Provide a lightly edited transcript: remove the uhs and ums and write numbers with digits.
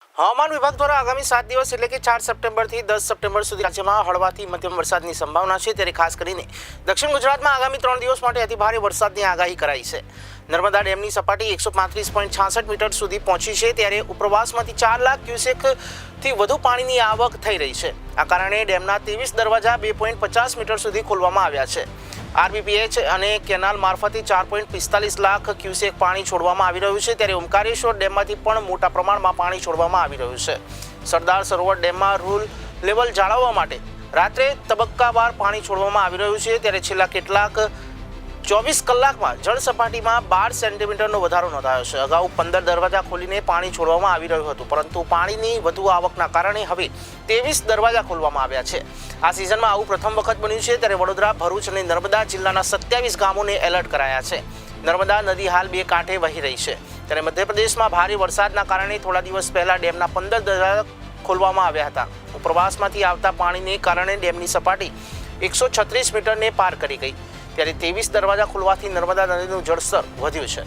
હવામાન વિભાગ દ્વારા આગામી 7 દિવસ એટલે કે 4 સપ્ટેમ્બરથી 10 સપ્ટેમ્બર સુધી રાજ્યમાં હળવાથી મધ્યમ વરસાદની સંભાવના છે। ત્યારે ખાસ કરીને દક્ષિણ ગુજરાતમાં આગામી 3 દિવસ માટે અતિભારે વરસાદની આગાહી કરાઈ છે। નર્મદા ડેમની સપાટી 135.66 મીટર સુધી પહોંચી છે। ત્યારે ઉપરવાસમાંથી 4 લાખ ક્યુસેકથી વધુ પાણીની આવક થઈ રહી છે। આ કારણે ડેમના 23 દરવાજા 2.50 મીટર સુધી ખોલવામાં આવ્યા છે। આરબીપીએચ અને કેનાલ મારફતે 4.45 લાખ ક્યુસેક પાણી છોડવામાં આવી રહ્યું છે। ત્યારે ઓમકારેશ્વર ડેમમાંથી પણ મોટા પ્રમાણમાં પાણી છોડવામાં આવી રહ્યું છે। સરદાર સરોવર ડેમમાં રૂલ લેવલ જાળવવા માટે રાત્રે તબક્કાવાર પાણી છોડવામાં આવી રહ્યું છે। ત્યારે છેલ્લા કેટલાક 24 કલાકમાં જળ સપાટીમાં 12 સેન્ટીમીટરનો વધારો નોંધાયો છે। અગાઉ 15 દરવાજા ખોલીને પાણી છોડવામાં આવી રહ્યું હતું, પરંતુ પાણીની વધુ આવકના કારણે હવે 23 દરવાજા ખોલવામાં આવ્યા છે। આ સિઝનમાં આવું પ્રથમ વખત બન્યું છે। ત્યારે વડોદરા, ભરૂચ અને નર્મદા જિલ્લાના 27 ગામોને એલર્ટ કરાયા છે। નર્મદા નદી હાલ 2 કાંઠે વહી રહી છે। ત્યારે મધ્યપ્રદેશમાં ભારે વરસાદના કારણે થોડા દિવસ પહેલા ડેમના 15 દરવાજા ખોલવામાં આવ્યા હતા। ઉપરવાસમાંથી આવતા પાણીને કારણે ડેમની સપાટી 136 મીટરને પાર કરી ગઈ। ત્યારે 23 દરવાજા ખોલવાથી નર્મદા નદીનું જળસ્તર વધ્યું છે।